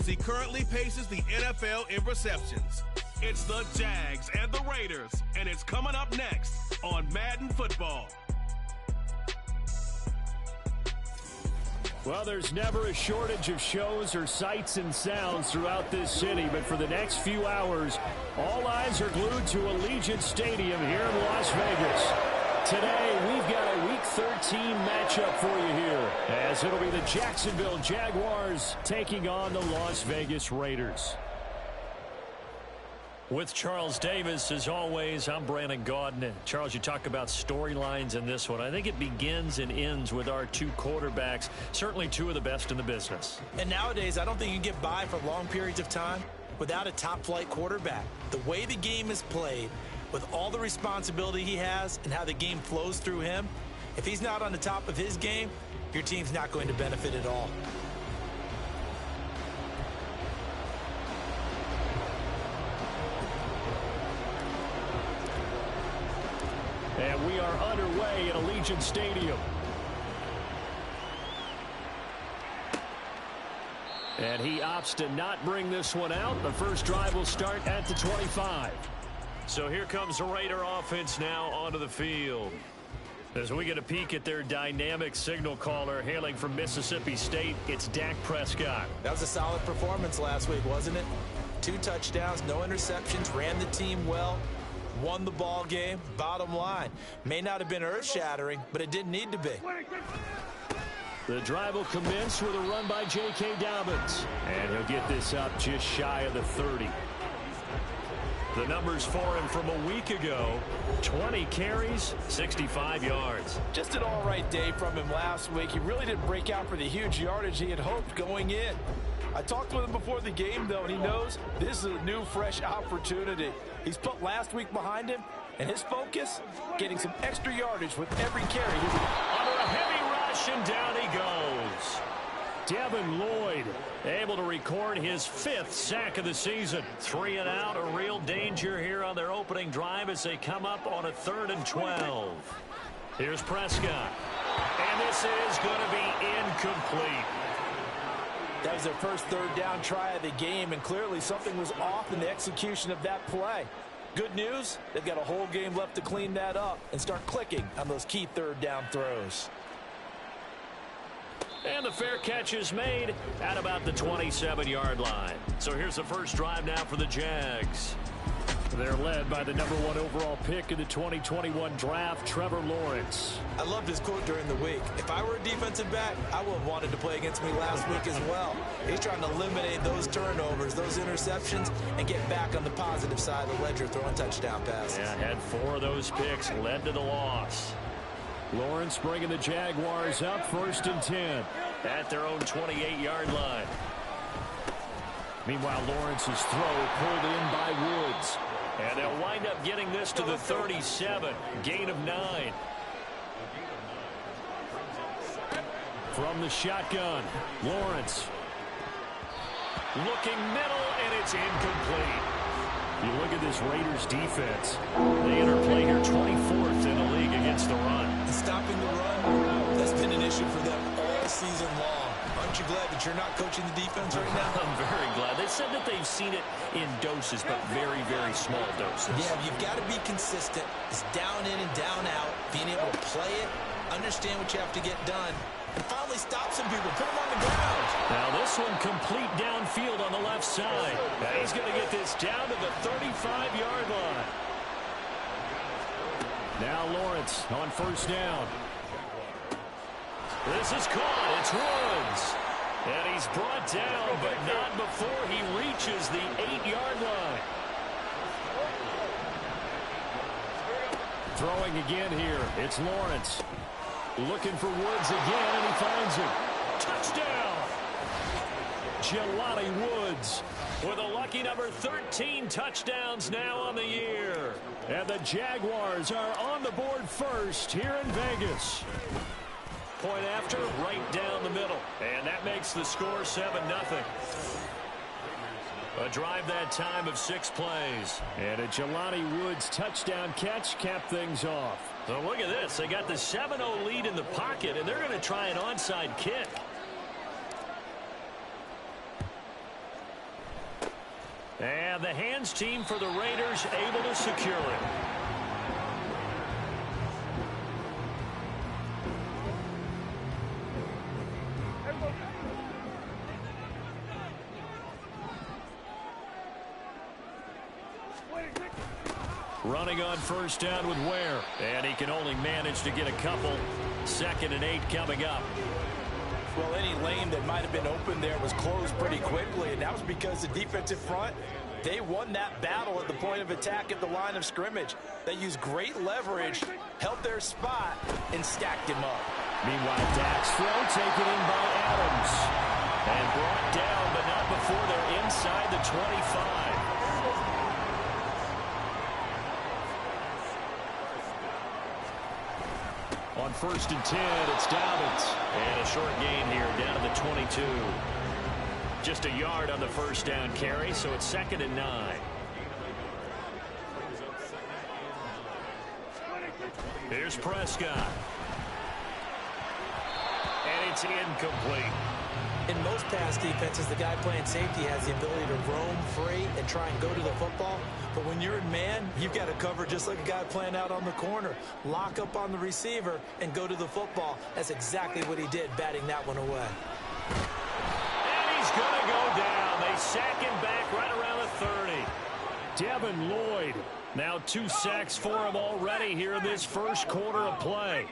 he currently paces the NFL in receptions. It's the Jags and the Raiders, and it's coming up next on Madden Football. Well, there's never a shortage of shows or sights and sounds throughout this city, but for the next few hours, all eyes are glued to Allegiant Stadium here in Las Vegas. Today, we've got a Week 13 matchup for you here, as it'll be the Jacksonville Jaguars taking on the Las Vegas Raiders. With Charles Davis, as always, I'm Brandon Gaudin. And Charles, you talk about storylines in this one. I think it begins and ends with our two quarterbacks, certainly two of the best in the business. And nowadays, I don't think you can get by for long periods of time without a top-flight quarterback. The way the game is played, with all the responsibility he has and how the game flows through him, if he's not on the top of his game, your team's not going to benefit at all. And we are underway at Allegiant Stadium. And he opts to not bring this one out. The first drive will start at the 25. So here comes the Raider offense now onto the field. As we get a peek at their dynamic signal caller hailing from Mississippi State, it's Dak Prescott. That was a solid performance last week, wasn't it? 2 touchdowns, no interceptions, ran the team well. Won the ball game. Bottom line, may not have been earth-shattering, but it didn't need to be. The drive will commence with a run by J.K. Dobbins. And he'll get this up just shy of the 30. The numbers for him from a week ago, 20 carries, 65 yards. Just an all-right day from him last week. He really didn't break out for the huge yardage he had hoped going in. I talked with him before the game, though, and he knows this is a new, fresh opportunity. He's put last week behind him, and his focus, getting some extra yardage with every carry. Under a heavy rush, and down he goes. Devin Lloyd able to record his 5th sack of the season. 3 and out, a real danger here on their opening drive as they come up on a 3rd and 12. Here's Prescott. And this is going to be incomplete. That was their first 3rd down try of the game, and clearly something was off in the execution of that play. Good news, they've got a whole game left to clean that up and start clicking on those key 3rd down throws. And the fair catch is made at about the 27-yard line. So here's the first drive now for the Jags. They're led by the #1 overall pick in the 2021 draft, Trevor Lawrence. I loved his quote during the week. If I were a defensive back, I would have wanted to play against me last week as well. He's trying to eliminate those turnovers, those interceptions, and get back on the positive side of the ledger, throwing touchdown passes. Yeah, had 4 of those picks, led to the loss. Lawrence bringing the Jaguars up 1st and 10 at their own 28-yard line. Meanwhile, Lawrence's throw pulled in by Woods. And they'll wind up getting this to the 37. Gain of 9. From the shotgun, Lawrence. Looking middle, and it's incomplete. You look at this Raiders defense. They interplay here 24th in the league against the run. And stopping the run, that's been an issue for them all season long. Aren't you glad that you're not coaching the defense right now? I'm very glad. They said that they've seen it in doses, but very, very small doses. Yeah, you've got to be consistent. It's down in and down out, being able to play it, understand what you have to get done, and finally stop some people, put them on the ground. Now this one complete downfield on the left side. Now he's going to get this down to the 35-yard line. Now Lawrence on 1st down. This is caught. It's Woods. And he's brought down, but not before he reaches the 8-yard line. Throwing again here. It's Lawrence. Looking for Woods again, and he finds him. Touchdown! Jelani Woods with a lucky number 13 touchdowns now on the year. And the Jaguars are on the board first here in Vegas. Point after, right down the middle. And that makes the score 7-0. A drive that time of 6 plays. And a Jelani Woods touchdown catch capped things off. So look at this. They got the 7-0 lead in the pocket, and they're going to try an onside kick. And the hands team for the Raiders able to secure it. Running on first down with Ware. And he can only manage to get a couple. 2nd and 8 coming up. Well, any lane that might have been open there was closed pretty quickly, and that was because the defensive front, they won that battle at the point of attack at the line of scrimmage. They used great leverage, held their spot, and stacked him up. Meanwhile, Dak's throw taken in by Adams. And brought down, but not before they're inside the 25. On 1st and 10, it's Dobbins. And a short gain here, down to the 22. Just a yard on the first down carry, so it's 2nd and 9. Here's Prescott. And it's incomplete. In most pass defenses, the guy playing safety has the ability to roam free and try and go to the football. But when you're in man, you've got to cover just like a guy playing out on the corner. Lock up on the receiver and go to the football. That's exactly what he did, batting that one away. And he's going to go down. They sack him back right around the 30. Devin Lloyd. Now 2 sacks for him already here in this first quarter of play.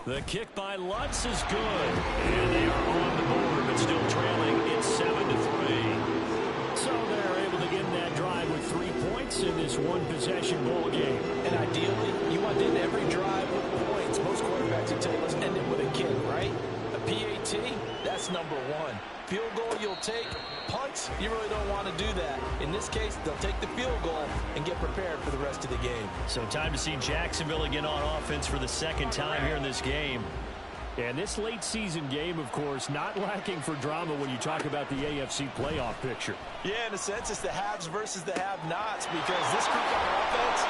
The kick by Lutz is good. And they are on the board, but still trailing. It's 7-3. So they're able to get that drive with 3 points in this one-possession ball game. And ideally, you want to end every drive with points. Most quarterbacks would tell us end it with a kick, right? A PAT, that's number 1. Field goal you'll take. Punts, you really don't want to do that. In this case, they'll take the field goal and get prepared for the rest of the game. So time to see Jacksonville again on offense for the 2nd time here in this game. And this late season game, of course, not lacking for drama when you talk about the AFC playoff picture. Yeah, in a sense, it's the haves versus the have-nots, because this group on offense,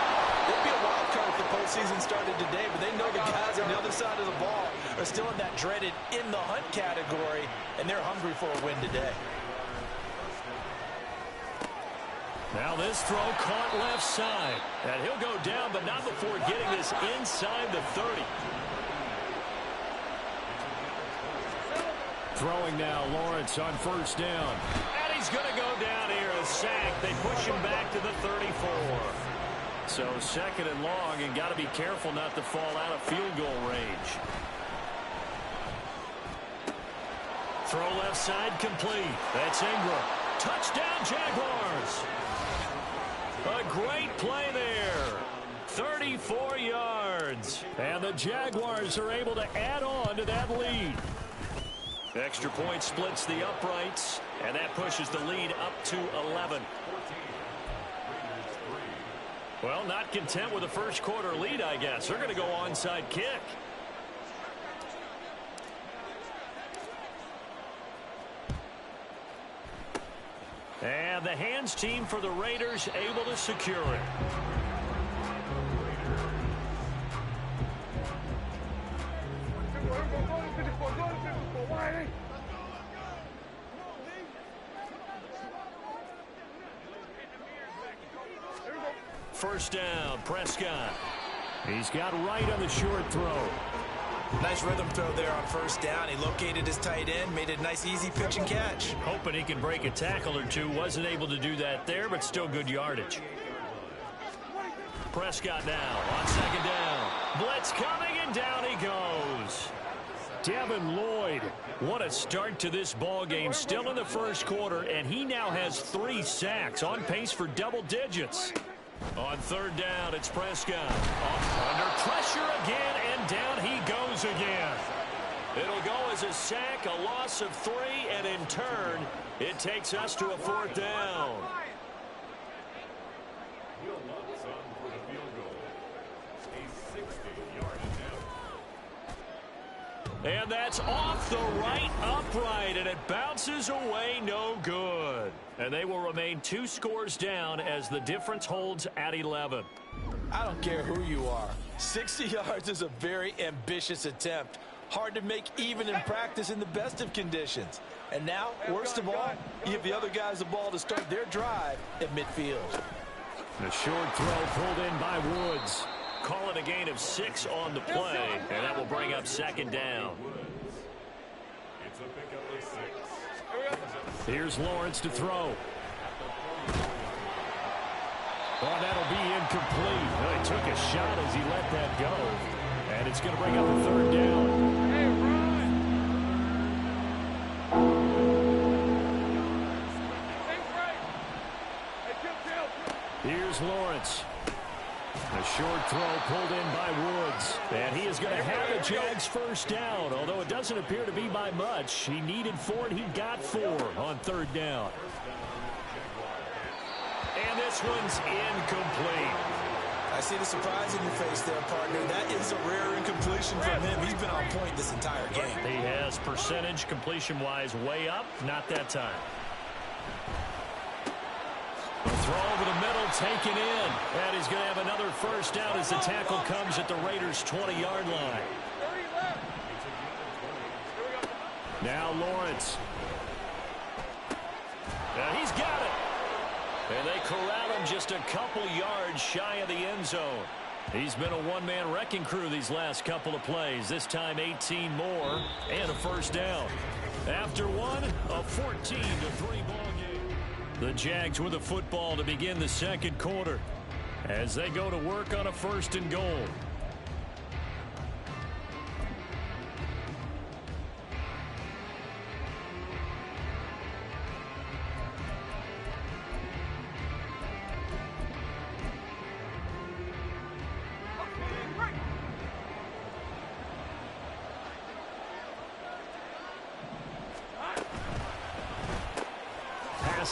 they'd be a wild card if the postseason started today, but they know the guys on the other side of the ball are still in that dreaded in-the-hunt category, and they're hungry for a win today. Now this throw caught left side. And he'll go down, but not before getting this inside the 30. Throwing now, Lawrence on first down. And he's going to go down here, a sack. They push him back to the 34. So 2nd and long, and got to be careful not to fall out of field goal range. Throw left side complete. That's Ingram. Touchdown, Jaguars. A great play there. 34 yards. And the Jaguars are able to add on to that lead. Extra point splits the uprights, and that pushes the lead up to 11. Well, not content with a first quarter lead, I guess. They're going to go onside kick. And the hands team for the Raiders able to secure it. First down, Prescott. He's got right on the short throw. Nice rhythm throw there on first down. He located his tight end, made a nice easy pitch and catch. Hoping he can break a tackle or two. Wasn't able to do that there, but still good yardage. Prescott now on second down. Blitz coming, and down he goes. Devin Lloyd, what a start to this ball game. Still in the first quarter, and he now has 3 sacks, on pace for double digits. On third down, it's Prescott. Under pressure again, and down he goes again. It'll go as a sack, a loss of 3, and in turn, it takes us to a 4th down. And that's off the right upright, and it bounces away no good. And they will remain 2 scores down as the difference holds at 11. I don't care who you are. 60 yards is a very ambitious attempt. Hard to make even in practice in the best of conditions. And now, worst of all, you give the other guys the ball to start their drive at midfield. The short throw pulled in by Woods. Call it a gain of 6 on the play, and that will bring up second down. Here's Lawrence to throw. Oh, that'll be incomplete. Well, he took a shot as he let that go. And it's going to bring up a third down. Hey, Ryan. Here's Lawrence. A short throw pulled in by Woods. And he is going to have the Jags first down, although it doesn't appear to be by much. He needed 4, and he got 4 on third down. And this one's incomplete. I see the surprise in your face there, partner. That is a rare incompletion from him. He's been on point this entire game. He has percentage completion-wise way up. Not that time. The throw over the middle, taken in. And he's going to have another first down as the tackle comes at the Raiders' 20-yard line. Now Lawrence. And he's got it. And they corral him just a couple yards shy of the end zone. He's been a one-man wrecking crew these last couple of plays. This time 18 more and a first down. After one, a 14-3 ball game. The Jags with the football to begin the second quarter as they go to work on a 1st and goal.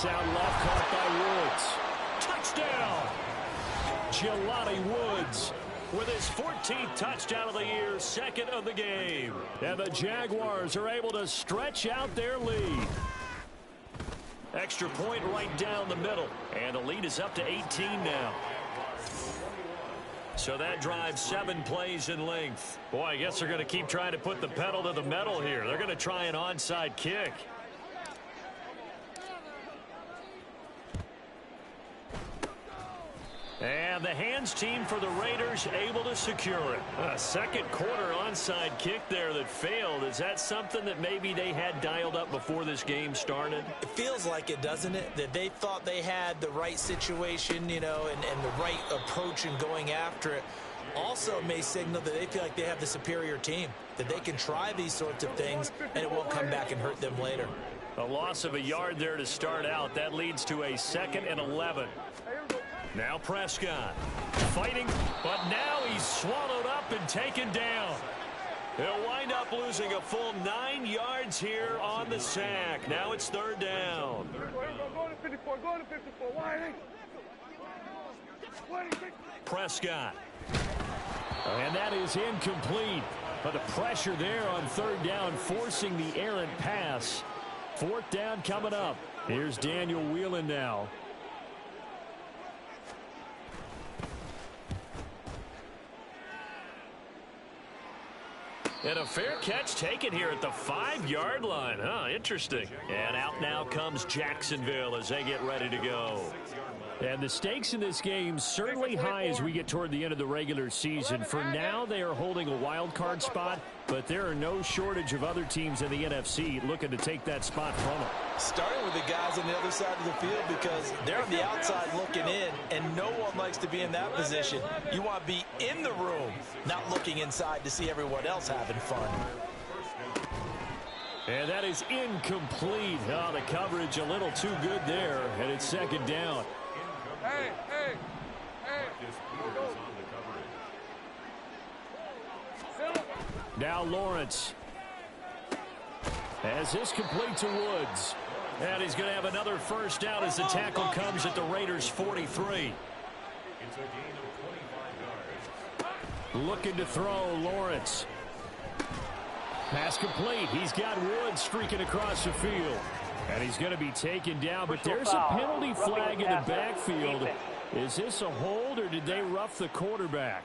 Out left, caught by Woods. Touchdown! Jelani Woods with his 14th touchdown of the year, 2nd of the game. And the Jaguars are able to stretch out their lead. Extra point right down the middle. And the lead is up to 18 now. So that drives 7 plays in length. Boy, I guess they're going to keep trying to put the pedal to the metal here. They're going to try an onside kick. And the hands team for the Raiders able to secure it. A second quarter onside kick there that failed. Is that something that maybe they had dialed up before this game started? It feels like it, doesn't it? That they thought they had the right situation, you know, and the right approach in going after it. Also may signal that they feel like they have the superior team, that they can try these sorts of things and it won't come back and hurt them later. A loss of a yard there to start out. That leads to a 2nd and 11. Now Prescott fighting, but now he's swallowed up and taken down. He'll wind up losing a full 9 yards here on the sack. Now it's 3rd down. Prescott. And that is incomplete. But the pressure there on 3rd down, forcing the errant pass. 4th down coming up. Here's Daniel Whelan now. And a fair catch taken here at the 5-yard line. Interesting. And out now comes Jacksonville as they get ready to go. And the stakes in this game certainly high as we get toward the end of the regular season. For now, they are holding a wild card spot, but there are no shortage of other teams in the NFC looking to take that spot from them. Starting with the guys on the other side of the field because they're on the outside looking in, and no one likes to be in that position. You want to be in the room, not looking inside to see everyone else having fun. And that is incomplete. Oh, the coverage a little too good there, and it's 2nd down. Hey. Now Lawrence. As this complete to Woods. And he's going to have another first down as the tackle comes at the Raiders' 43. Looking to throw, Lawrence. Pass complete. He's got Woods streaking across the field. And he's going to be taken down, but there's a penalty flag in the backfield. Is this a hold, or did they rough the quarterback?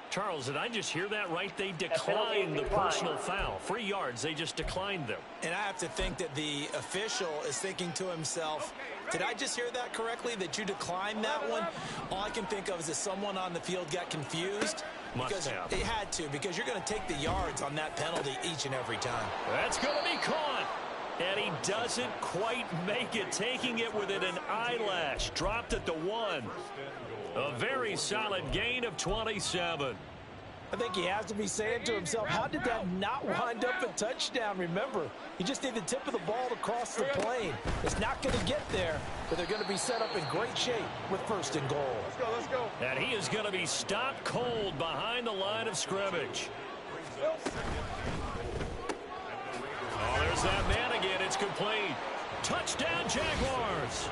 Charles, did I just hear that right? They declined the personal foul. 3 yards, they just declined them. And I have to think that the official is thinking to himself, did I just hear that correctly, that you declined that one? All I can think of is that someone on the field got confused. Must have. They had to, because you're going to take the yards on that penalty each and every time. That's going to be caught. And he doesn't quite make it, taking it within an eyelash. Dropped at the 1. A very solid gain of 27. I think he has to be saying to himself, how did that not wind up a touchdown? Remember, he just need the tip of the ball to cross the plane. It's not going to get there, but they're going to be set up in great shape with 1st and goal. Let's go. And he is going to be stopped cold behind the line of scrimmage. Oh, there's that man again. It's complete. Touchdown, Jaguars.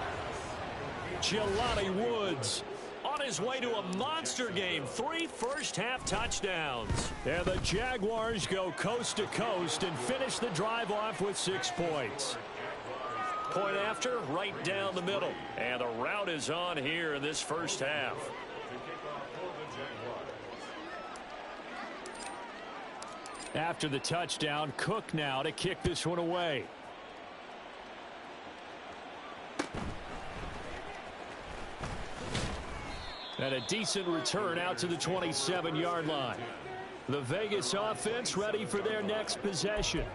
Jelani Woods on his way to a monster game. 3 first-half touchdowns. And the Jaguars go coast to coast and finish the drive off with 6 points. Point after, right down the middle. And the route is on here in this first half. After the touchdown, Cook now to kick this one away. And a decent return out to the 27-yard line. The Vegas offense ready for their next possession.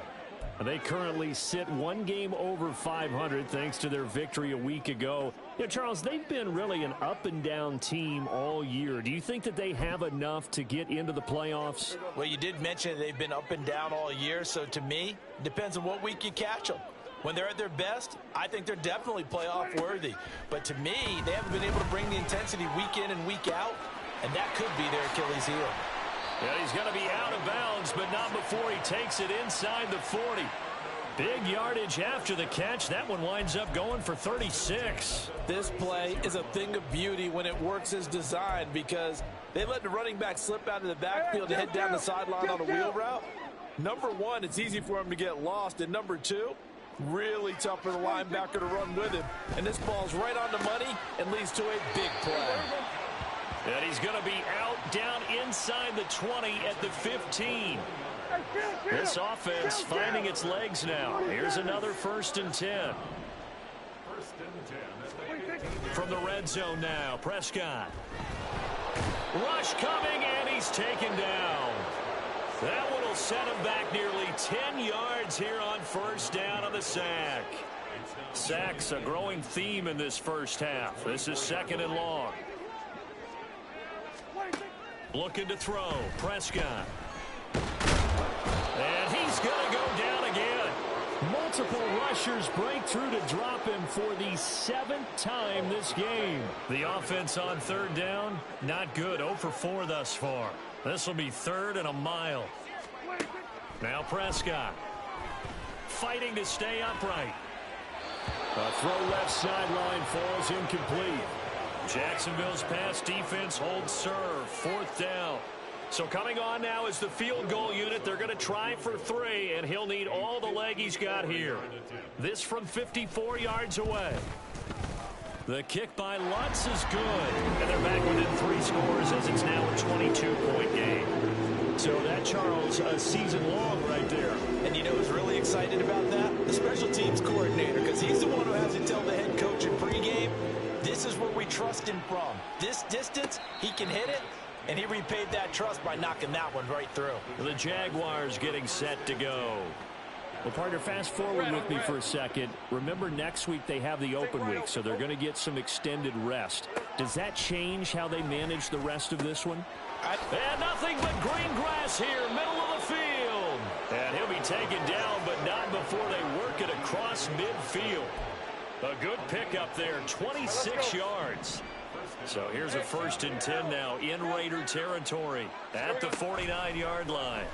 They currently sit 1 game over 500 thanks to their victory a week ago. You know, Charles, they've been really an up-and-down team all year. Do you think that they have enough to get into the playoffs? Well, you did mention they've been up and down all year, so to me, it depends on what week you catch them. When they're at their best, I think they're definitely playoff worthy. But to me, they haven't been able to bring the intensity week in and week out, and that could be their Achilles heel. Yeah, he's going to be out of bounds, but not before he takes it inside the 40. Big yardage after the catch. That one winds up going for 36. This play is a thing of beauty when it works as designed, because they let the running back slip out of the backfield to head down the sideline on a wheel route. Number 1, it's easy for him to get lost, and number 2, really tough for the linebacker to run with him. And this ball's right on the money and leads to a big play. And he's going to be out down inside the 20 at the 15. This offense finding its legs now. Here's another 1st and 10. From the red zone now, Prescott. Rush coming, and he's taken down. That one will set him back nearly 10 yards here on 1st down on the sack. Sacks a growing theme in this first half. This is 2nd and long. Looking to throw. Prescott. And he's going to go down again. Multiple rushers break through to drop him for the 7th time this game. The offense on 3rd down, not good. 0 for 4 thus far. This will be 3rd and a mile. Now Prescott. Fighting to stay upright. A throw left sideline falls incomplete. Jacksonville's pass defense holds serve. 4th down. So coming on now is the field goal unit. They're going to try for 3, and he'll need all the leg he's got here. This from 54 yards away. The kick by Lutz is good. And they're back within 3 scores as it's now a 22-point game. So that, Charles, a season long right there. And you know who's really excited about that? The special teams coordinator, because he's the one who has to tell the head coach in pregame, this is where we trust him from. This distance, he can hit it. And he repaid that trust by knocking that one right through. The Jaguars getting set to go. Well, partner, fast forward with me for a second. Remember, next week they have the open week, so they're going to get some extended rest. Does that change how they manage the rest of this one? And nothing but green grass here, middle of the field. And he'll be taken down, but not before they work it across midfield. A good pickup there, 26 yards. So here's a 1st and 10 now in Raider territory at the 49-yard line.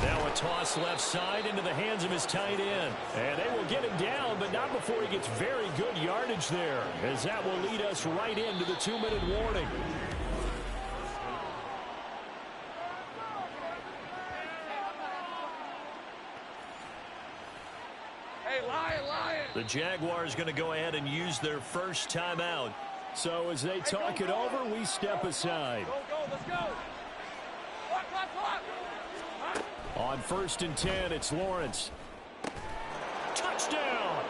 Now a toss left side into the hands of his tight end. And they will get him down, but not before he gets very good yardage there, as that will lead us right into the 2-minute warning. The Jaguars going to go ahead and use their first timeout So as they talk it over, we step aside. Let's go. On 1st and 10, it's Lawrence. Touchdown!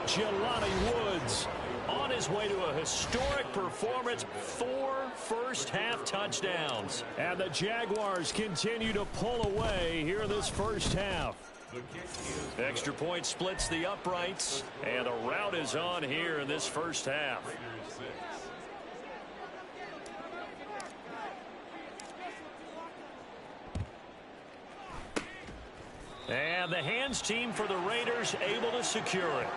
Jelani Woods on his way to a historic performance, 4 first-half touchdowns. And the Jaguars continue to pull away here in this first half. Extra point splits the uprights, and a rout is on here in this first half. And the hands team for the Raiders able to secure it.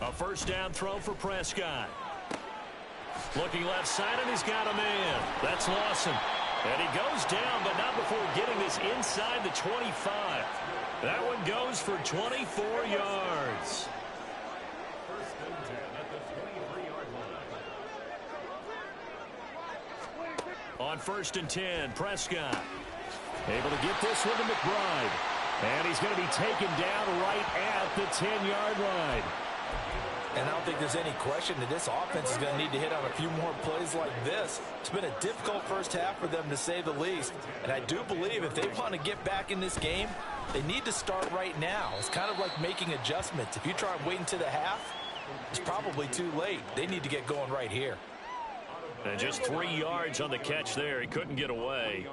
A first down throw for Prescott. Looking left side, and he's got a man. That's Lawson. And he goes down, but not before getting this inside the 25. That one goes for 24 yards. On 1st and 10, Prescott able to get this one to McBride. And he's going to be taken down right at the 10-yard line. And I don't think there's any question that this offense is going to need to hit on a few more plays like this. It's been a difficult first half for them, to say the least. And I do believe if they want to get back in this game, they need to start right now. It's kind of like making adjustments. If you try and wait until the half, it's probably too late. They need to get going right here. And just 3 yards on the catch there. He couldn't get away.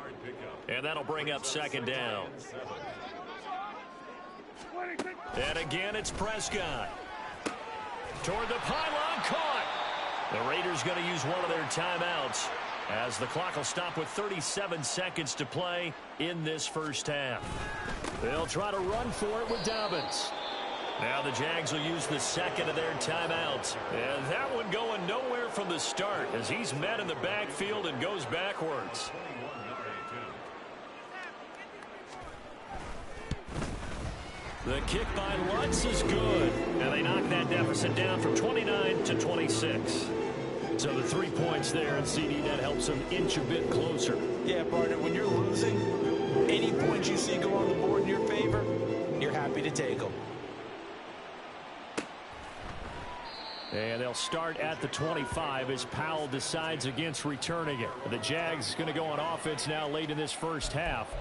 And that'll bring up 2nd down. And again, it's Prescott. Toward the pylon, caught. The Raiders going to use one of their timeouts as the clock will stop with 37 seconds to play in this first half. They'll try to run for it with Dobbins. Now the Jags will use the second of their timeouts. And that one going nowhere from the start as he's met in the backfield and goes backwards. The kick by Lutz is good. And they knock that deficit down from 29 to 26. So the 3 points there, and CD, that helps them inch a bit closer. Yeah, partner, when you're losing, any points you see go on the board in your favor, you're happy to take them. And they'll start at the 25 as Powell decides against returning it. The Jags going to go on offense now late in this first half.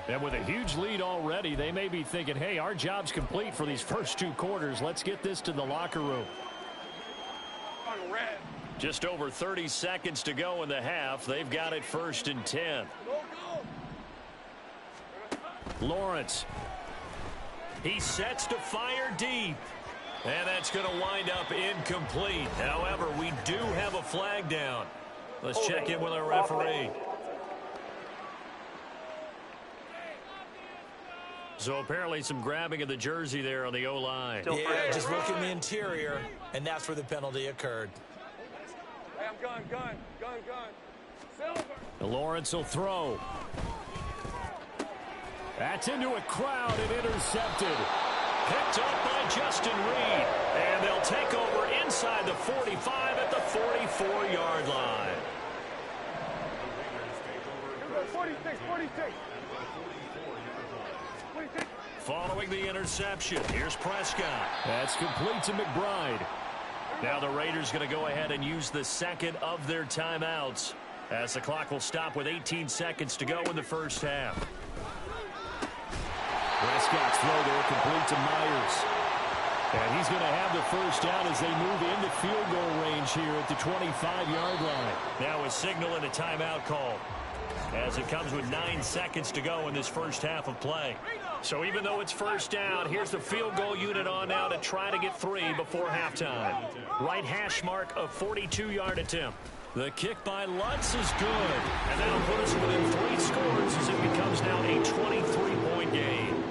And with a huge lead already, they may be thinking, hey, our job's complete for these first 2 quarters. Let's get this to the locker room. Just over 30 seconds to go in the half. They've got it 1st and 10. Lawrence. He sets to fire deep. And that's going to wind up incomplete. However, we do have a flag down. Let's check in with our referee. So apparently some grabbing of the jersey there on the O-line. Yeah, just look in the interior, and that's where the penalty occurred. Hey, I'm gun. Silver. Lawrence will throw. That's into a crowd and intercepted. Picked up by Justin Reed. And they'll take over inside the 45 at the 44-yard line. 46. Following the interception, here's Prescott. That's complete to McBride. Now the Raiders going to go ahead and use the second of their timeouts as the clock will stop with 18 seconds to go in the first half. Prescott's throw there complete to Myers. And he's going to have the first down as they move into field goal range here at the 25-yard line. Now a signal and a timeout call as it comes with 9 seconds to go in this first half of play. So even though it's first down, here's the field goal unit on now to try to get 3 before halftime. Right hash mark, a 42-yard attempt. The kick by Lutz is good. And that'll put us within 3 scores as it becomes now a 23-point game.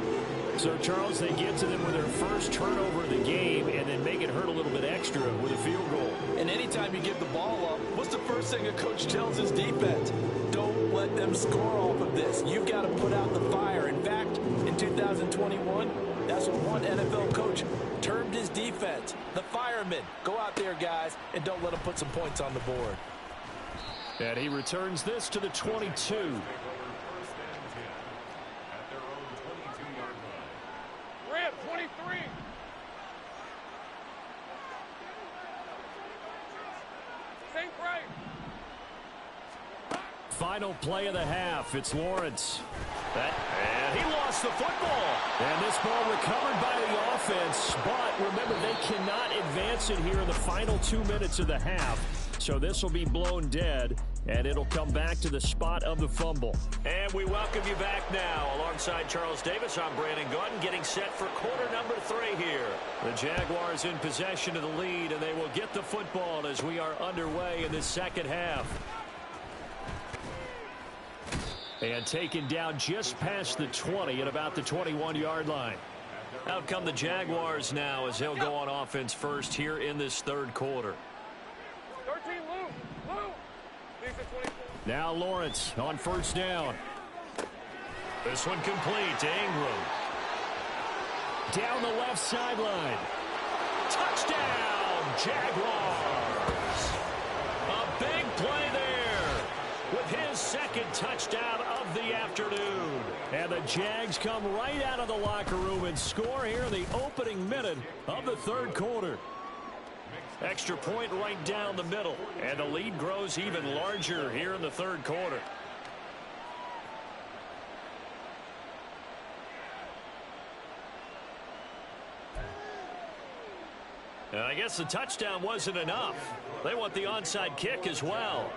So, Charles, they get to them with their first turnover of the game and then make it hurt a little bit extra with a field goal. And anytime you give the ball up, what's the first thing a coach tells his defense? Don't let them score off of this. You've got to put out the fire. In fact, in 2021, That's what one NFL coach termed his defense. The firemen. Go out there, guys, and don't let them put some points on the board. And he returns this to the 22. Ram, 23. Same right. Final play of the half. It's Lawrence. And he lost the football. And this ball recovered by the offense. But remember, they cannot advance it here in the final 2 minutes of the half. So this will be blown dead, and it'll come back to the spot of the fumble. And we welcome you back now. Alongside Charles Davis, I'm Brandon Gaudin, getting set for quarter number 3 here. The Jaguars in possession of the lead, and they will get the football as we are underway in this second half. And taken down just past the 20 at about the 21-yard line. Out come the Jaguars now as they'll go on offense first here in this third quarter. 13, Lou. These are 24. Now Lawrence on first down. This one complete to Ingram. Down the left sideline. Touchdown, Jaguars. A big play there with his second touchdown of the afternoon. And the Jags come right out of the locker room and score here in the opening minute of the third quarter. Extra point right down the middle, and the lead grows even larger here in the third quarter. And I guess the touchdown wasn't enough. They want the onside kick as well.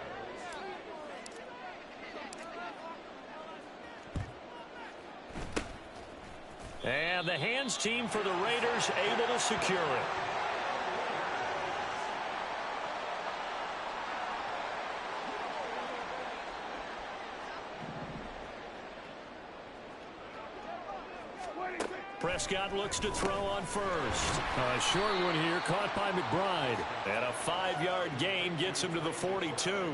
And the hands team for the Raiders able to secure it. Prescott looks to throw on first. A short one here caught by McBride. And a 5-yard gain gets him to the 42.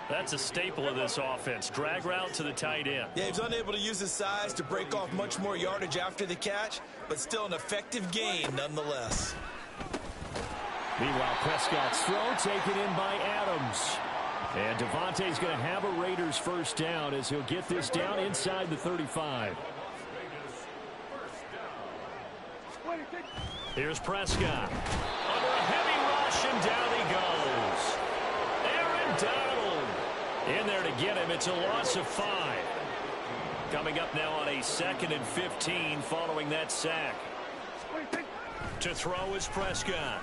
That's a staple of this offense. Drag route to the tight end. Yeah, he's unable to use his size to break off much more yardage after the catch, but still an effective gain nonetheless. Meanwhile, Prescott's throw taken in by Adams. And Devontae's going to have a Raiders first down as he'll get this down inside the 35. Here's Prescott. Under a heavy rush, and down he goes. Aaron Donald in there to get him. It's a loss of 5. Coming up now on a 2nd and 15 following that sack. To throw is Prescott.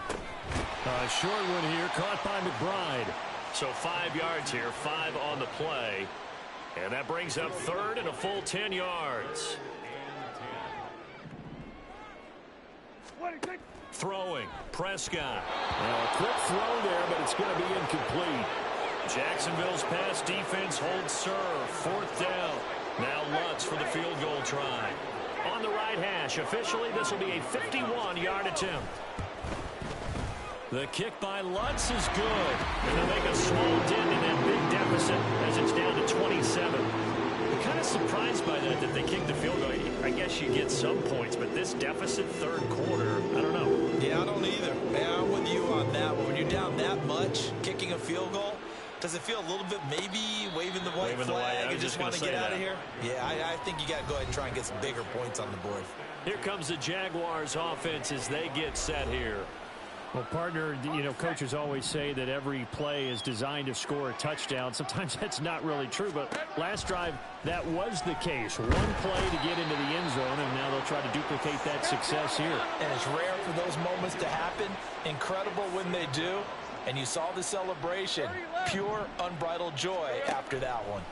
A short one here caught by McBride. So 5 yards here, 5 on the play. And that brings up third and a full 10 yards. Throwing, Prescott. Now a quick throw there, but it's going to be incomplete. Jacksonville's pass defense holds serve. 4th down. Now Lutz for the field goal try. On the right hash, officially this will be a 51-yard attempt. The kick by Lutz is good. And they'll make a small dent in that big deficit as it's down to 27. I'm kind of surprised by that they kicked the field goal. I guess you get some points, but this deficit third quarter, I don't know. Yeah, I don't either. Yeah, I'm with you on that one. When you're down that much, kicking a field goal, does it feel a little bit maybe waving the white flag and just want to get out of here? Yeah, I think you got to go ahead and try and get some bigger points on the board. Here comes the Jaguars offense as they get set here. Well, partner, you know, coaches always say that every play is designed to score a touchdown. Sometimes that's not really true, but last drive, that was the case. One play to get into the end zone, and now they'll try to duplicate that success here. And it's rare for those moments to happen. Incredible when they do. And you saw the celebration. Pure, unbridled joy after that one.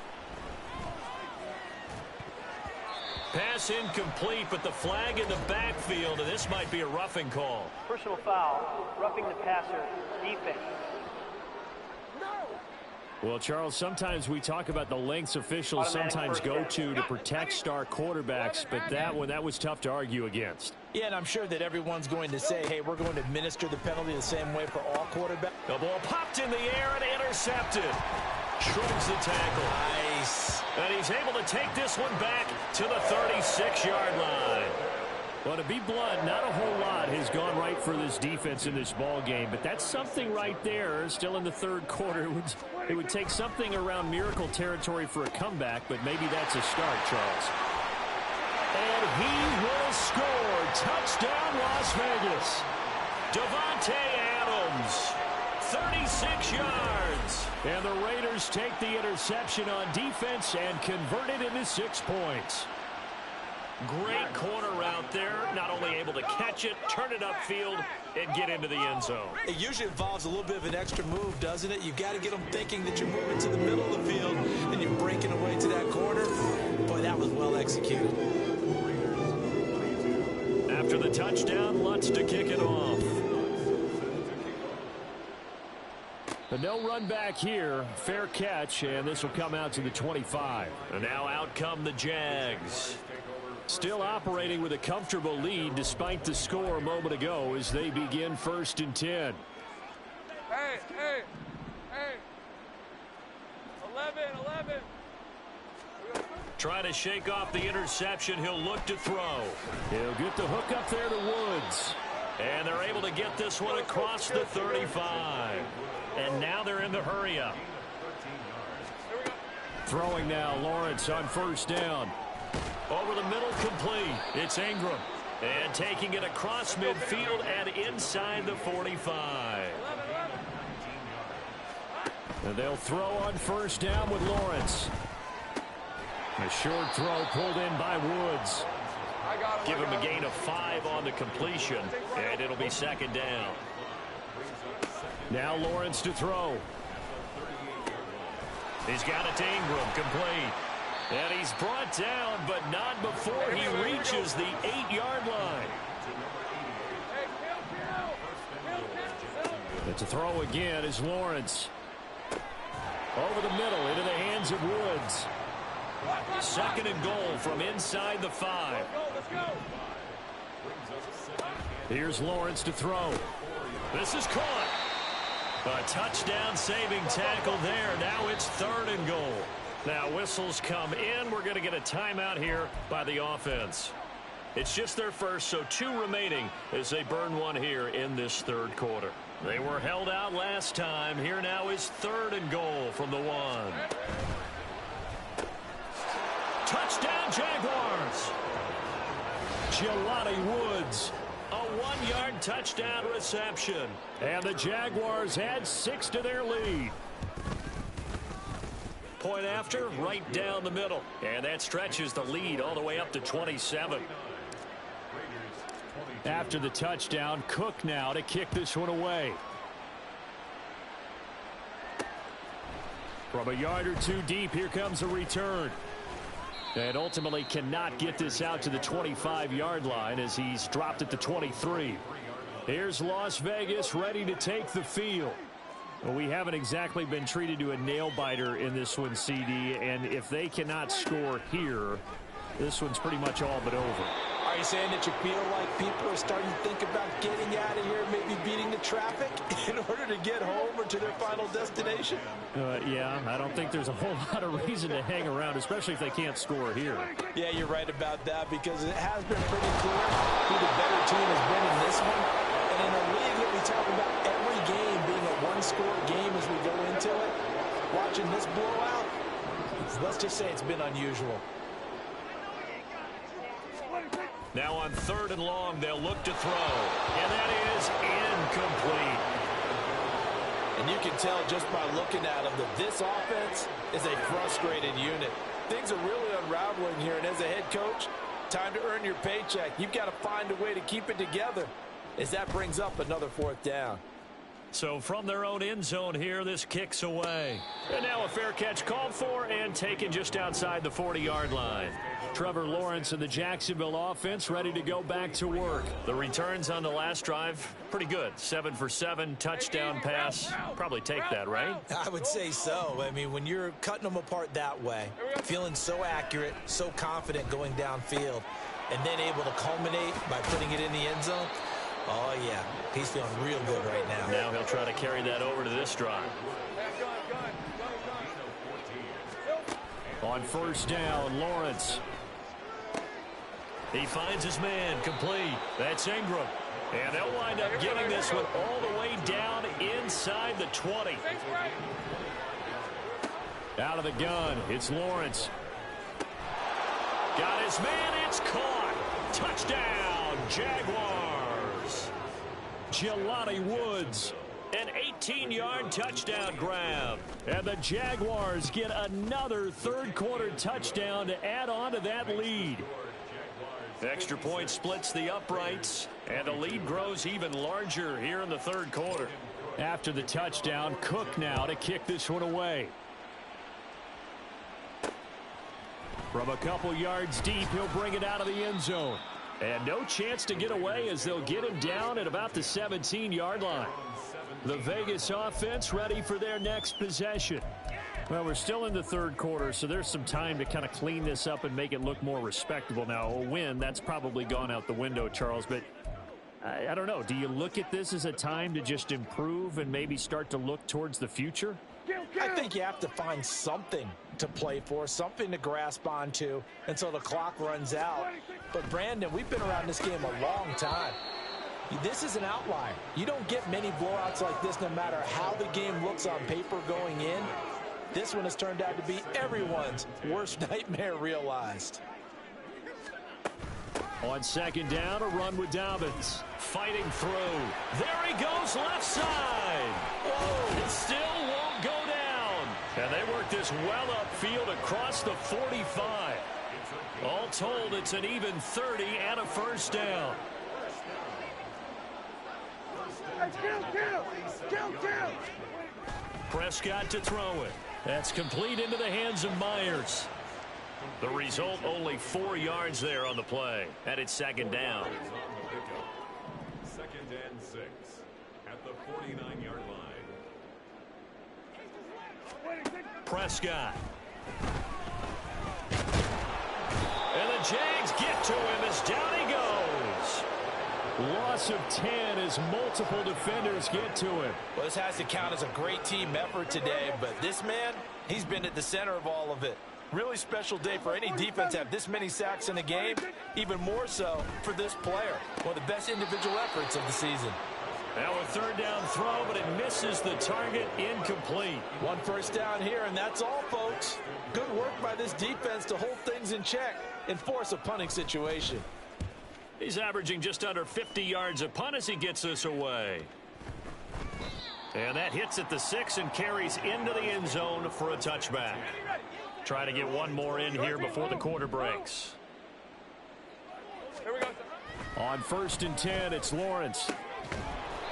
Pass incomplete, but the flag in the backfield, and this might be a roughing call. Personal foul, roughing the passer, defense. Well, Charles, sometimes we talk about the lengths officials sometimes go to protect star quarterbacks, but that was tough to argue against. Yeah, and I'm sure that everyone's going to say, hey, we're going to administer the penalty the same way for all quarterbacks. The ball popped in the air and intercepted. Shrugs the tackle. Nice. And he's able to take this one back to the 36-yard line. Well, to be blunt, not a whole lot has gone right for this defense in this ball game, but that's something right there. Still in the third quarter, it would take something around miracle territory for a comeback, but maybe that's a start, Charles. And he will score. Touchdown, Las Vegas. Davante Adams, 36 yards. And the Raiders take the interception on defense and convert it into 6 points. Great corner route there. Not only able to catch it, turn it upfield, and get into the end zone. It usually involves a little bit of an extra move, doesn't it? You've got to get them thinking that you're moving to the middle of the field and you're breaking away to that corner. Boy, that was well executed. After the touchdown, Lutz to kick it off. But no run back here. Fair catch, and this will come out to the 25. And now out come the Jags. Still operating with a comfortable lead despite the score a moment ago as they begin 1st and 10. Hey, hey, hey. 11. Trying to shake off the interception. He'll look to throw. He'll get the hook up there to Woods. And they're able to get this one across the 35. And now they're in the hurry-up. Throwing now, Lawrence on 1st down. Over the middle, complete. It's Ingram. And taking it across midfield and inside the 45. And they'll throw on 1st down with Lawrence. A short throw pulled in by Woods. Give him a gain of 5 on the completion, and it'll be 2nd down. Now Lawrence to throw. He's got it to Ingram, complete. And he's brought down, but not before he reaches the 8-yard line. But to throw again is Lawrence. Over the middle into the hands of Woods. 2nd and goal from inside the 5. Here's Lawrence to throw. This is caught. A touchdown saving tackle there. Now it's 3rd and goal. Now whistles come in. We're going to get a timeout here by the offense. It's just their first, so 2 remaining as they burn one here in this 3rd quarter. They were held out last time. Here now is 3rd and goal from the 1. Touchdown, Jaguars. Jelani Woods. A 1-yard touchdown reception. And the Jaguars add 6 to their lead. Point after, right down the middle. And that stretches the lead all the way up to 27. After the touchdown, Cook now to kick this one away. From a yard or 2 deep, here comes a return. And ultimately cannot get this out to the 25-yard line as he's dropped at the 23. Here's Las Vegas ready to take the field. Well, we haven't exactly been treated to a nail-biter in this one, CD, and if they cannot score here, this one's pretty much all but over. Are you saying that you feel like people are starting to think about getting out of here, maybe beating the traffic in order to get home or to their final destination? Yeah, I don't think there's a whole lot of reason to hang around, especially if they can't score here. Yeah, you're right about that because it has been pretty clear who the better team has been in this one. And in a league that we talk about every game being a one-score game as we go into it, watching this blowout, let's just say it's been unusual. Now on 3rd and long, they'll look to throw. And that is incomplete. And you can tell just by looking at them that this offense is a frustrated unit. Things are really unraveling here, and as a head coach, time to earn your paycheck. You've got to find a way to keep it together as that brings up another 4th down. So from their own end zone here, this kicks away. And now a fair catch called for and taken just outside the 40-yard line. Trevor Lawrence and the Jacksonville offense ready to go back to work. The returns on the last drive, pretty good. 7 for 7, touchdown pass. Probably take that, right? I would say so. I mean, when you're cutting them apart that way, feeling so accurate, so confident going downfield, and then able to culminate by putting it in the end zone, oh, yeah, he's feeling real good right now. Now he'll try to carry that over to this drive. On 1st down, Lawrence. He finds his man, complete. That's Ingram. And they'll wind up getting this one all the way down inside the 20. Out of the gun, it's Lawrence. Got his man, it's caught. Touchdown, Jaguars. Jelani Woods, an 18-yard touchdown grab. And the Jaguars get another third-quarter touchdown to add on to that lead. Extra point splits the uprights, and the lead grows even larger here in the third quarter. After the touchdown, Cook now to kick this one away. From a couple yards deep, he'll bring it out of the end zone. And no chance to get away as they'll get him down at about the 17-yard line. The Vegas offense ready for their next possession. Well, we're still in the third quarter, so there's some time to kind of clean this up and make it look more respectable. Now, a win, that's probably gone out the window, Charles, but I don't know. Do you look at this as a time to just improve and maybe start to look towards the future? I think you have to find something to play for, something to grasp onto until the clock runs out. But, Brandon, we've been around this game a long time. This is an outlier. You don't get many blowouts like this no matter how the game looks on paper going in. This one has turned out to be everyone's worst nightmare realized. On second down, a run with Dobbins. Fighting through. There he goes, left side. Whoa, it still won't go down. And they work this well upfield across the 45. All told, it's an even 30 and a first down. Prescott to throw it. That's complete into the hands of Myers. The result, only 4 yards there on the play. And it's second down. Second and 6 at the 49-yard line. Prescott. And the Jags get to him as down he goes. Loss of 10 as multiple defenders get to him. Well, this has to count as a great team effort today, but this man, he's been at the center of all of it. Really special day for any defense to have this many sacks in a game, even more so for this player. One of the best individual efforts of the season. Now a third down throw, but it misses the target, incomplete. One first down here, and that's all, folks. Good work by this defense to hold things in check and force a punting situation. He's averaging just under 50 yards a punt as he gets this away. And that hits at the 6 and carries into the end zone for a touchback. Try to get one more in here before the quarter breaks. Here we go. On first and 10, it's Lawrence.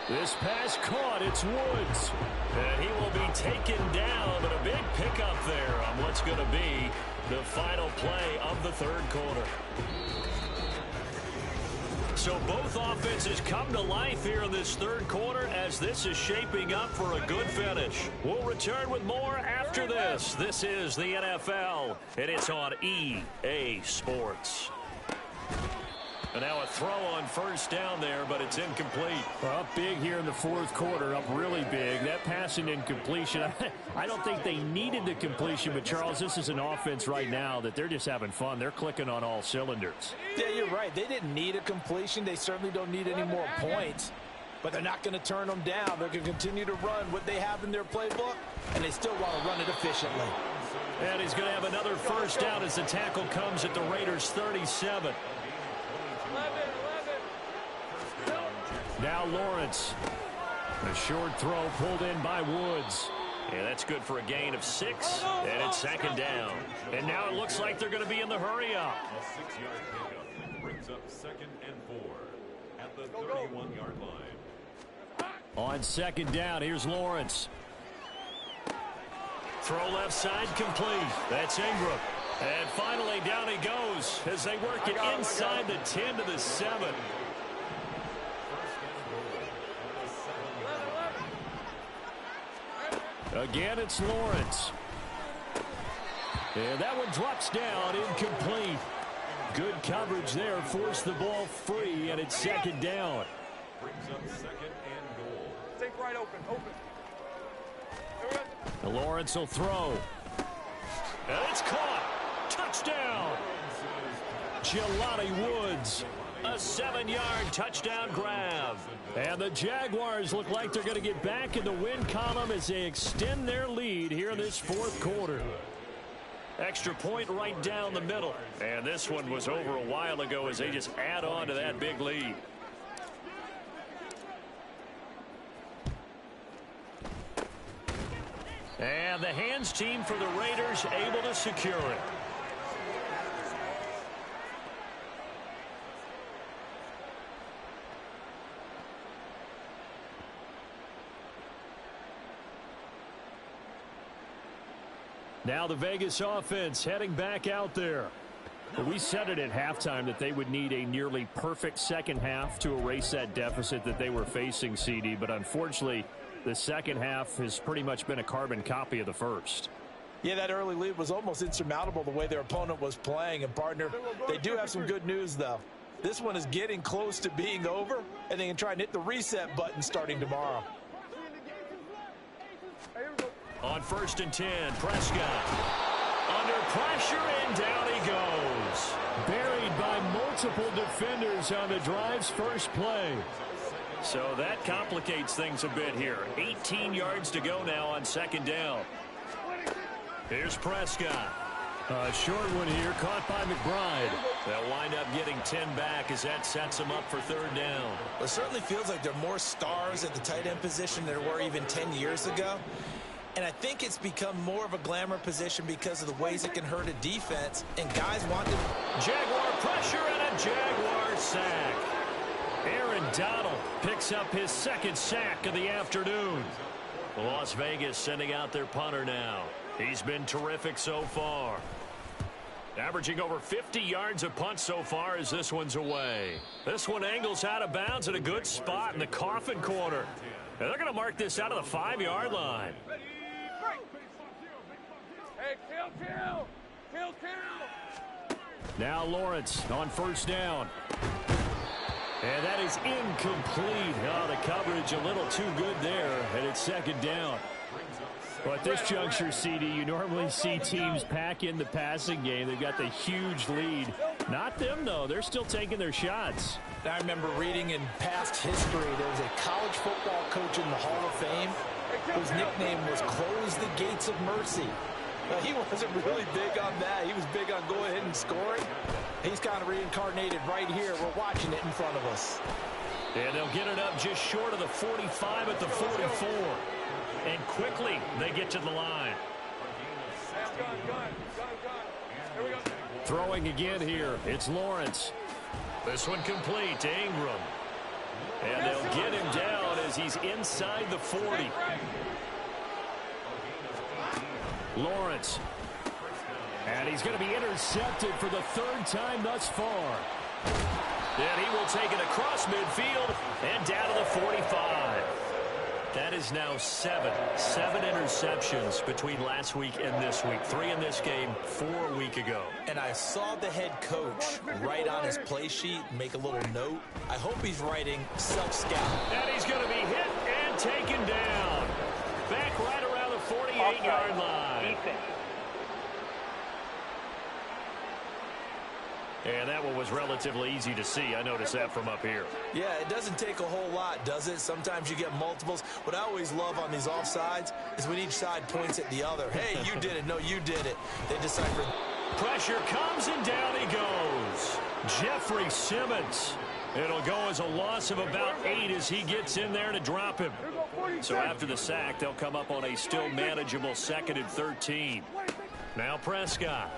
This pass caught, it's Woods. And he will be taken down, but a big pickup there on what's going to be the final play of the third quarter. So both offenses come to life here in this third quarter as this is shaping up for a good finish. We'll return with more after this. This is the NFL, and it's on EA Sports. And now a throw on first down there, but it's incomplete. Well, up big here in the fourth quarter, up really big. That pass and incompletion, I don't think they needed the completion, but Charles, this is an offense right now that they're just having fun. They're clicking on all cylinders. Yeah, you're right. They didn't need a completion. They certainly don't need any more points, but they're not going to turn them down. They're going to continue to run what they have in their playbook, and they still want to run it efficiently. And he's going to have another first down as the tackle comes at the Raiders' 37. Now Lawrence. A short throw pulled in by Woods. Yeah, that's good for a gain of 6, and it's second down. And now it looks like they're going to be in the hurry-up. A 6-yard pickup brings up second and 4 at the 31-yard line. On second down, here's Lawrence. Throw left side complete. That's Ingram. And finally down he goes as they work it inside the 10 to the 7. Again, it's Lawrence. And that one drops down, incomplete. Good coverage there, forced the ball free, and it's second down. Brings up second and goal. Take right open. Lawrence will throw. And it's caught. Touchdown. Jelani Woods. A 7-yard touchdown grab. And the Jaguars look like they're going to get back in the win column as they extend their lead here in this fourth quarter. Extra point right down the middle. And this one was over a while ago as they just add on to that big lead. And the hands team for the Raiders able to secure it. Now the Vegas offense heading back out there. We said it at halftime that they would need a nearly perfect second half to erase that deficit that they were facing, CD. But unfortunately, the second half has pretty much been a carbon copy of the first. Yeah, that early lead was almost insurmountable the way their opponent was playing. And, partner, they do have some good news, though. This one is getting close to being over, and they can try and hit the reset button starting tomorrow. On 1st and 10, Prescott. Under pressure, and down he goes. Buried by multiple defenders on the drive's first play. So that complicates things a bit here. 18 yards to go now on 2nd down. Here's Prescott. A short one here, caught by McBride. They'll wind up getting 10 back as that sets them up for 3rd down. It certainly feels like there are more stars at the tight end position than there were even 10 years ago. And I think it's become more of a glamour position because of the ways it can hurt a defense. And guys want to... Jaguar pressure and a Jaguar sack. Aaron Donald picks up his 2nd sack of the afternoon. Las Vegas sending out their punter now. He's been terrific so far. Averaging over 50 yards a punt so far as this one's away. This one angles out of bounds at a good spot in the coffin corner. And they're going to mark this out of the 5-yard line. Hey, kill. Now Lawrence on 1st down. And that is incomplete. Oh, the coverage a little too good there, and it's 2nd down. But at this juncture, CD, you normally see teams pack in the passing game. They've got the huge lead. Not them, though. They're still taking their shots. I remember reading in past history, there was a college football coach in the Hall of Fame whose nickname was Close the Gates of Mercy. He wasn't really big on that. He was big on going ahead and scoring. He's kind of reincarnated right here. We're watching it in front of us. And they'll get it up just short of the 45 at the 44. And quickly they get to the line. Gun. Here we go. Throwing again here. It's Lawrence. This one complete to Ingram. And they'll get him down as he's inside the 40. Lawrence. And he's going to be intercepted for the 3rd time thus far. And he will take it across midfield and down to the 45. That is now 7 interceptions between last week and this week. 3 in this game, 4 a week ago. And I saw the head coach write on his play sheet, make a little note. I hope he's writing self-scout. And he's going to be hit and taken down. Back right around the 48-yard line. Defense. And that one was relatively easy to see. I noticed that from up here. Yeah, it doesn't take a whole lot, does it? Sometimes you get multiples. What I always love on these offsides is when each side points at the other. Hey, you did it. No, you did it. They decipher. Pressure comes and down he goes. Jeffrey Simmons. It'll go as a loss of about 8 as he gets in there to drop him. So after the sack, they'll come up on a still manageable 2nd and 13. Now Prescott.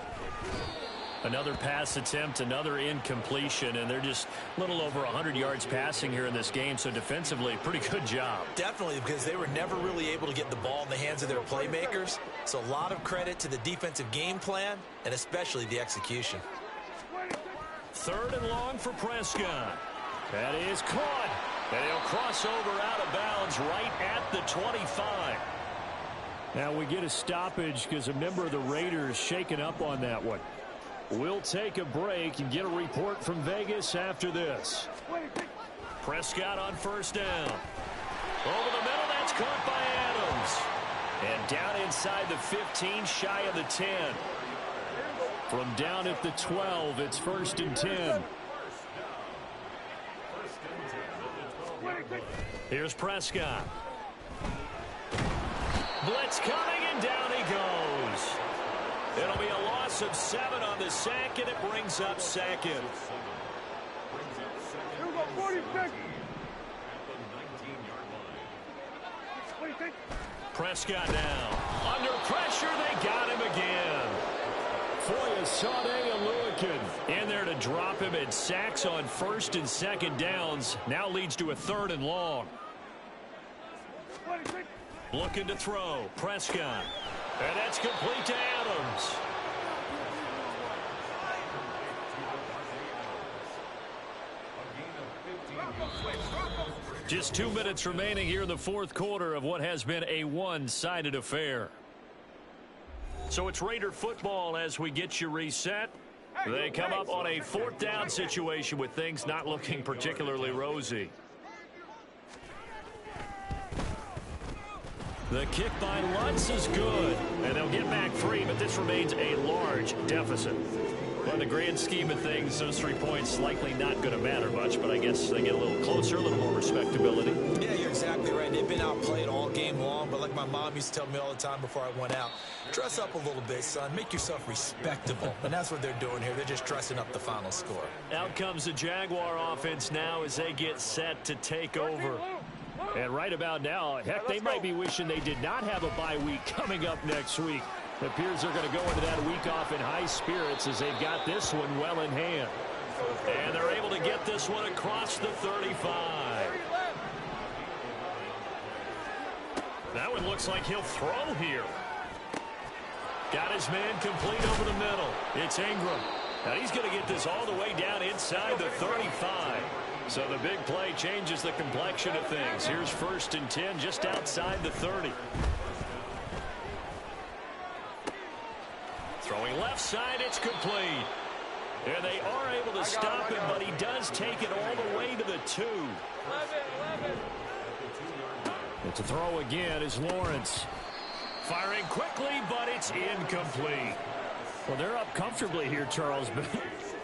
Another pass attempt, another incompletion, and they're just a little over 100 yards passing here in this game, so defensively, pretty good job. Definitely, because they were never really able to get the ball in the hands of their playmakers, so a lot of credit to the defensive game plan, and especially the execution. 3rd and long for Prescott. That is caught, and he'll cross over out of bounds right at the 25. Now we get a stoppage because a member of the Raiders shaken up on that one. We'll take a break and get a report from Vegas after this. Prescott on 1st down. Over the middle, that's caught by Adams. And down inside the 15, shy of the 10. From down at the 12, it's 1st and 10. Here's Prescott. Blitz coming, and down he goes. It'll be a loss of 7 on the sack, and it brings up 2nd. Here we go, 46. Prescott now. Under pressure, they got him again. Foyesade Oluokun in there to drop him, and sacks on 1st and 2nd downs. Now leads to a 3rd and long. Looking to throw. Prescott. And that's complete to Adams. Just 2 minutes remaining here in the 4th quarter of what has been a one-sided affair. So it's Raider football as we get you reset. They come up on a 4th down situation with things not looking particularly rosy. The kick by Lutz is good, and they'll get back 3, but this remains a large deficit. Well, in the grand scheme of things, those 3 points likely not going to matter much, but I guess they get a little closer, a little more respectability. Yeah, you're exactly right. They've been outplayed all game long, but like my mom used to tell me all the time before I went out, dress up a little bit, son. Make yourself respectable. And that's what they're doing here. They're just dressing up the final score. Out comes the Jaguar offense now as they get set to take over. And right about now, heck, they might be wishing they did not have a bye week coming up next week. It appears they're going to go into that week off in high spirits as they've got this one well in hand. And they're able to get this one across the 35. That one looks like he'll throw here. Got his man complete over the middle. It's Ingram. Now he's going to get this all the way down inside the 35. So the big play changes the complexion of things. Here's 1st and 10 just outside the 30. Throwing left side, it's complete. And they are able to stop him, but he does take it all the way to the 2. 11. And to throw again is Lawrence. Firing quickly, but it's incomplete. Well, they're up comfortably here, Charles, but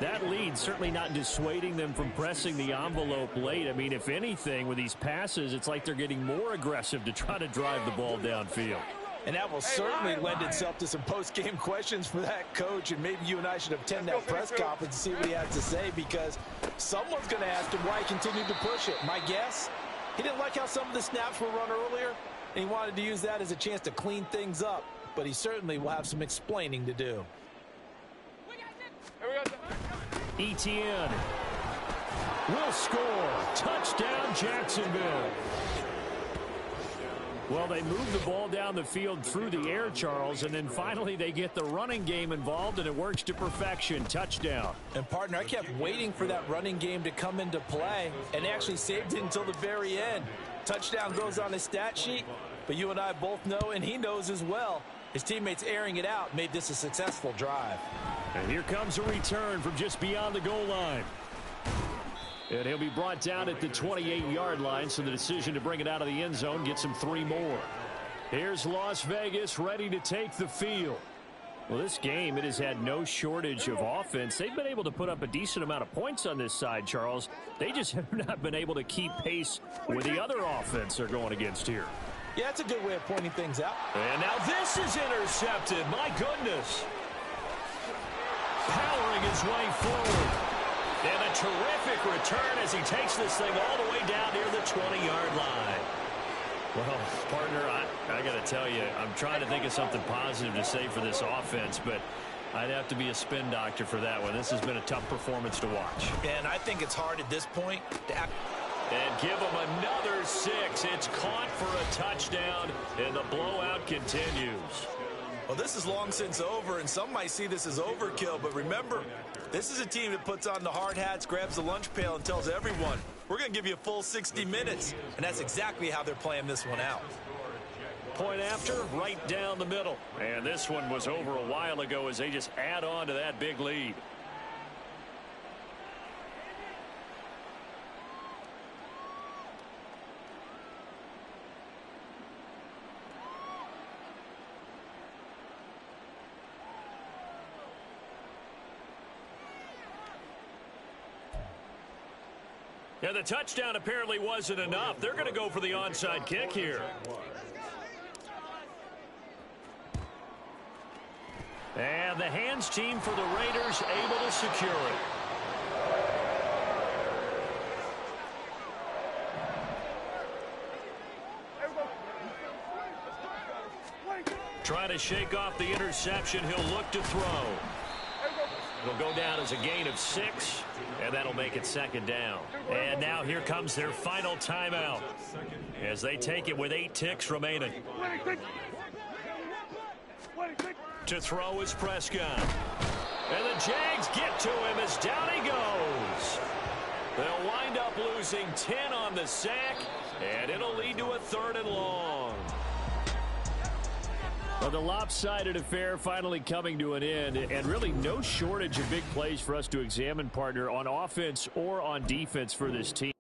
that lead certainly not dissuading them from pressing the envelope late. I mean, if anything, with these passes, it's like they're getting more aggressive to try to drive the ball downfield. And that will certainly lend itself to some post-game questions for that coach, and maybe you and I should attend that press conference and see what he has to say, because someone's going to ask him why he continued to push it. My guess, he didn't like how some of the snaps were run earlier, and he wanted to use that as a chance to clean things up, but he certainly will have some explaining to do. Etienne will score. Touchdown, Jacksonville. Well, they move the ball down the field through the air, Charles, and then finally they get the running game involved, and it works to perfection. Touchdown. And, partner, I kept waiting for that running game to come into play, and actually saved it until the very end. Touchdown goes on his stat sheet, but you and I both know, and he knows as well, his teammates airing it out made this a successful drive. And here comes a return from just beyond the goal line. And he'll be brought down at the 28-yard line, so the decision to bring it out of the end zone gets him 3 more. Here's Las Vegas ready to take the field. Well, this game, it has had no shortage of offense. They've been able to put up a decent amount of points on this side, Charles. They just have not been able to keep pace with the other offense they're going against here. Yeah, that's a good way of pointing things out. And now this is intercepted. My goodness. Powering his way forward. And a terrific return as he takes this thing all the way down near the 20-yard line. Well, partner, I got to tell you, I'm trying to think of something positive to say for this offense, but I'd have to be a spin doctor for that one. This has been a tough performance to watch. And I think it's hard at this point to and give him another 6. It's caught for a touchdown, and the blowout continues. Well, this is long since over, and some might see this as overkill, but remember, this is a team that puts on the hard hats, grabs the lunch pail, and tells everyone, we're going to give you a full 60 minutes, and that's exactly how they're playing this one out. Point after, right down the middle. And this one was over a while ago as they just add on to that big lead. Yeah, the touchdown apparently wasn't enough. They're going to go for the onside kick here. And the hands team for the Raiders able to secure it. Trying to shake off the interception. He'll look to throw. It'll go down as a gain of 6, and that'll make it second down. And now here comes their final timeout as they take it with 8 ticks remaining. To throw is Prescott. And the Jags get to him as down he goes. They'll wind up losing 10 on the sack, and it'll lead to a 3rd and long. Well, the lopsided affair finally coming to an end, and really no shortage of big plays for us to examine, partner, on offense or on defense for this team.